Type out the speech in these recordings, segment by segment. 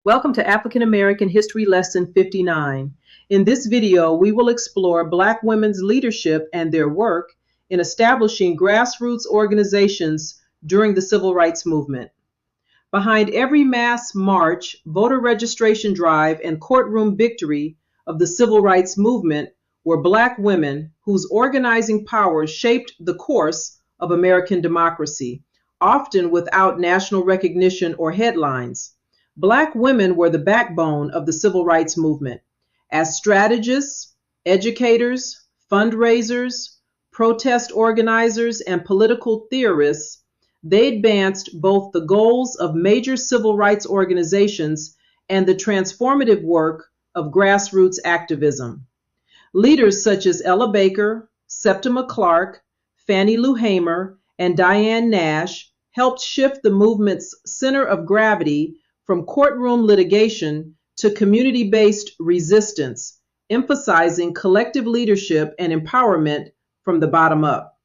Welcome to African American History Lesson 59. In this video, we will explore Black women's leadership and their work in establishing grassroots organizations during the Civil Rights Movement. Behind every mass march, voter registration drive, and courtroom victory of the Civil Rights Movement were Black women whose organizing power shaped the course of American democracy, often without national recognition or headlines. Black women were the backbone of the Civil Rights Movement. As strategists, educators, fundraisers, protest organizers, and political theorists, they advanced both the goals of major civil rights organizations and the transformative work of grassroots activism. Leaders such as Ella Baker, Septima Clark, Fannie Lou Hamer, and Diane Nash helped shift the movement's center of gravity from courtroom litigation to community-based resistance, emphasizing collective leadership and empowerment from the bottom up.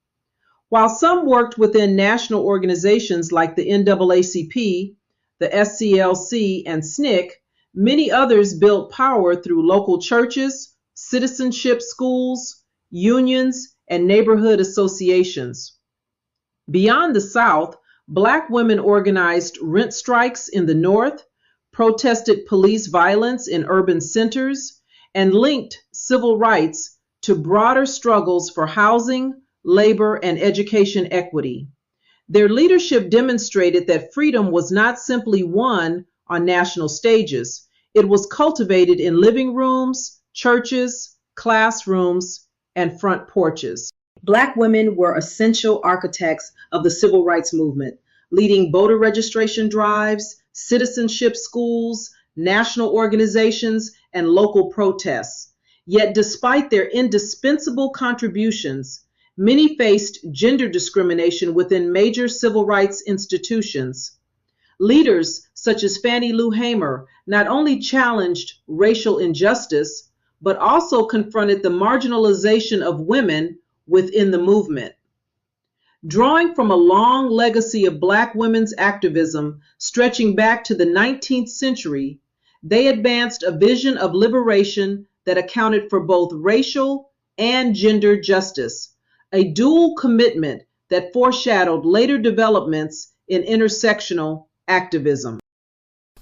While some worked within national organizations like the NAACP, the SCLC, and SNCC, many others built power through local churches, citizenship schools, unions, and neighborhood associations. Beyond the South, Black women organized rent strikes in the North, protested police violence in urban centers, and linked civil rights to broader struggles for housing, labor, and education equity. Their leadership demonstrated that freedom was not simply won on national stages, it was cultivated in living rooms, churches, classrooms, and front porches. Black women were essential architects of the civil rights movement, leading voter registration drives, citizenship schools, national organizations, and local protests. Yet, despite their indispensable contributions, many faced gender discrimination within major civil rights institutions. Leaders such as Fannie Lou Hamer not only challenged racial injustice, but also confronted the marginalization of women within the movement. Drawing from a long legacy of Black women's activism stretching back to the 19th century, they advanced a vision of liberation that accounted for both racial and gender justice, a dual commitment that foreshadowed later developments in intersectional activism.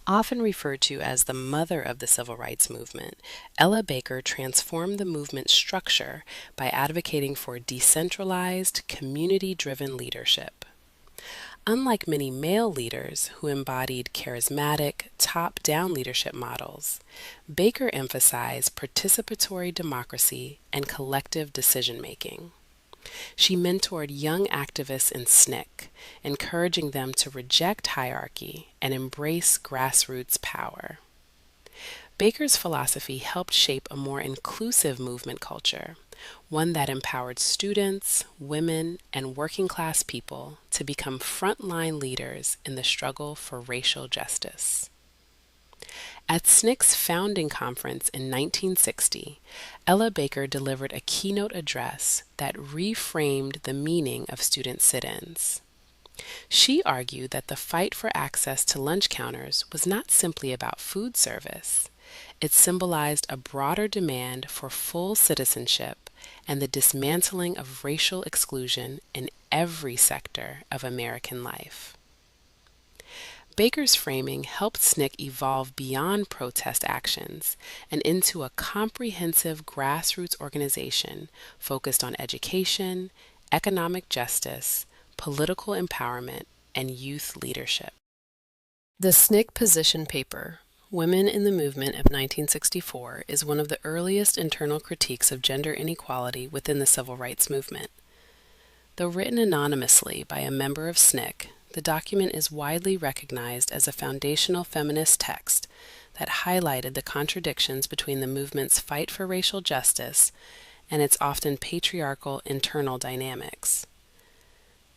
Often referred to as the mother of the civil rights movement, Ella Baker transformed the movement's structure by advocating for decentralized, community-driven leadership. Unlike many male leaders who embodied charismatic, top-down leadership models, Baker emphasized participatory democracy and collective decision-making. She mentored young activists in SNCC, encouraging them to reject hierarchy and embrace grassroots power. Baker's philosophy helped shape a more inclusive movement culture, one that empowered students, women, and working-class people to become frontline leaders in the struggle for racial justice. At SNCC's founding conference in 1960, Ella Baker delivered a keynote address that reframed the meaning of student sit-ins. She argued that the fight for access to lunch counters was not simply about food service. It symbolized a broader demand for full citizenship and the dismantling of racial exclusion in every sector of American life. Baker's framing helped SNCC evolve beyond protest actions and into a comprehensive grassroots organization focused on education, economic justice, political empowerment, and youth leadership. The SNCC position paper, Women in the Movement of 1964, is one of the earliest internal critiques of gender inequality within the civil rights movement. Though written anonymously by a member of SNCC, the document is widely recognized as a foundational feminist text that highlighted the contradictions between the movement's fight for racial justice and its often patriarchal internal dynamics.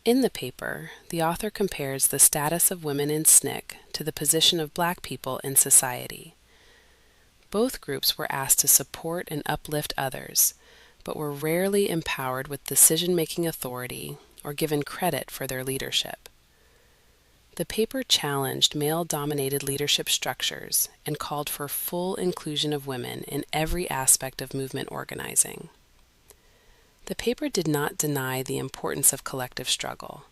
In the paper, the author compares the status of women in SNCC to the position of Black people in society. Both groups were asked to support and uplift others, but were rarely empowered with decision-making authority or given credit for their leadership. The paper challenged male-dominated leadership structures and called for full inclusion of women in every aspect of movement organizing. The paper did not deny the importance of collective struggle.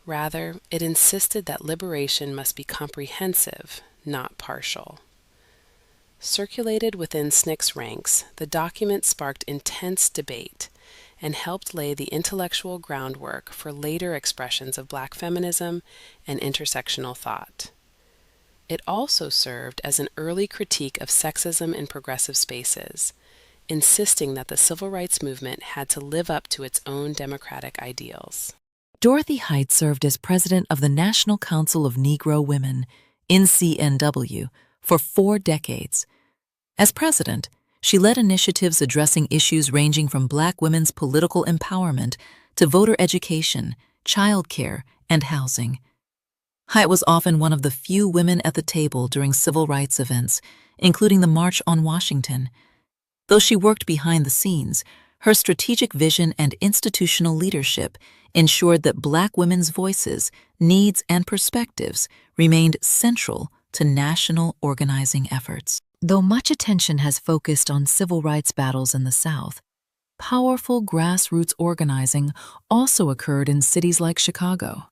Rather, it insisted that liberation must be comprehensive, not partial. Circulated within SNCC's ranks, the document sparked intense debate and helped lay the intellectual groundwork for later expressions of Black feminism and intersectional thought. It also served as an early critique of sexism in progressive spaces, insisting that the civil rights movement had to live up to its own democratic ideals. Dorothy Height served as president of the National Council of Negro Women, NCNW, for 4 decades. As president, she led initiatives addressing issues ranging from Black women's political empowerment to voter education, child care, and housing. Height was often one of the few women at the table during civil rights events, including the March on Washington. Though she worked behind the scenes, her strategic vision and institutional leadership ensured that Black women's voices, needs, and perspectives remained central to national organizing efforts. Though much attention has focused on civil rights battles in the South, powerful grassroots organizing also occurred in cities like Chicago.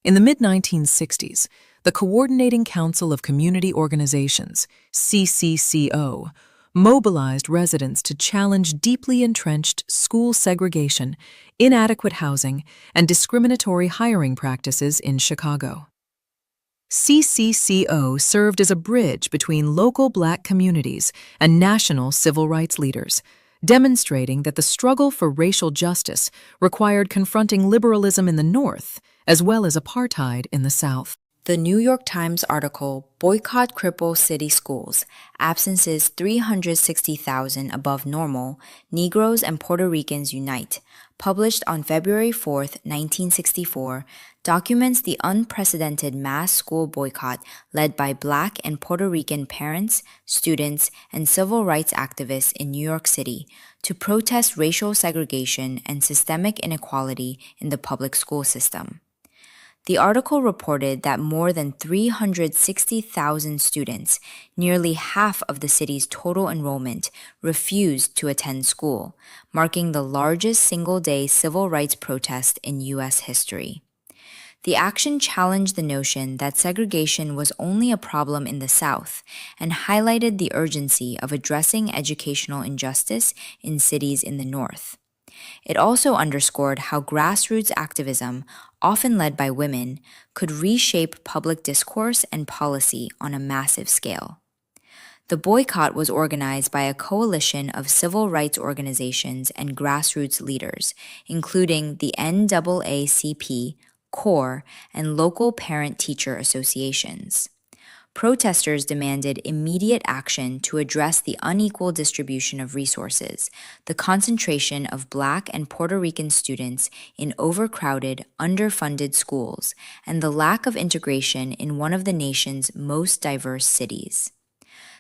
In the mid-1960s, the Coordinating Council of Community Organizations, CCCO, mobilized residents to challenge deeply entrenched school segregation, inadequate housing, and discriminatory hiring practices in Chicago. CCCO served as a bridge between local Black communities and national civil rights leaders, demonstrating that the struggle for racial justice required confronting liberalism in the North as well as apartheid in the South. The New York Times article, Boycott Cripple City Schools, Absences 360,000 Above Normal, Negroes and Puerto Ricans Unite, published on February 4, 1964, documents the unprecedented mass school boycott led by Black and Puerto Rican parents, students, and civil rights activists in New York City to protest racial segregation and systemic inequality in the public school system. The article reported that more than 360,000 students, nearly half of the city's total enrollment, refused to attend school, marking the largest single-day civil rights protest in U.S. history. The action challenged the notion that segregation was only a problem in the South and highlighted the urgency of addressing educational injustice in cities in the North. It also underscored how grassroots activism, often led by women, could reshape public discourse and policy on a massive scale. The boycott was organized by a coalition of civil rights organizations and grassroots leaders, including the NAACP, CORE, and local parent-teacher associations. Protesters demanded immediate action to address the unequal distribution of resources, the concentration of Black and Puerto Rican students in overcrowded, underfunded schools, and the lack of integration in one of the nation's most diverse cities.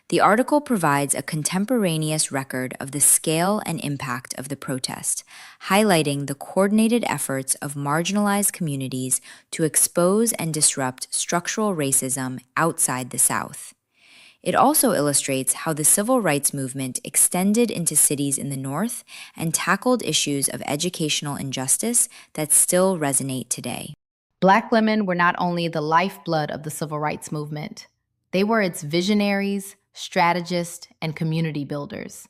The article provides a contemporaneous record of the scale and impact of the protest, highlighting the coordinated efforts of marginalized communities to expose and disrupt structural racism outside the South. It also illustrates how the civil rights movement extended into cities in the North and tackled issues of educational injustice that still resonate today. Black women were not only the lifeblood of the civil rights movement, they were its visionaries, strategists, and community builders.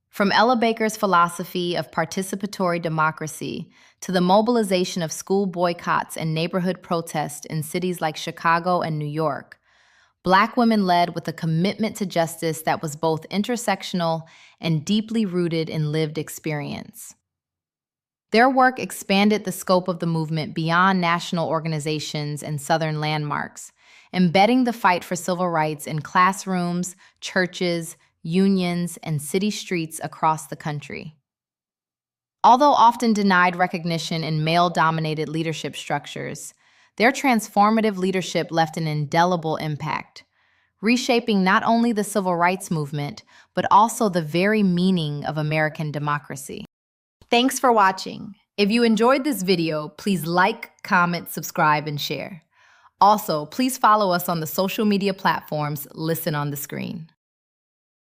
From Ella Baker's philosophy of participatory democracy to the mobilization of school boycotts and neighborhood protests in cities like Chicago and New York, Black women led with a commitment to justice that was both intersectional and deeply rooted in lived experience. Their work expanded the scope of the movement beyond national organizations and Southern landmarks, embedding the fight for civil rights in classrooms, churches, unions, and city streets across the country. Although often denied recognition in male-dominated leadership structures, their transformative leadership left an indelible impact, reshaping not only the civil rights movement, but also the very meaning of American democracy. Thanks for watching. If you enjoyed this video, please like, comment, subscribe, and share. Also, please follow us on the social media platforms listed on the screen.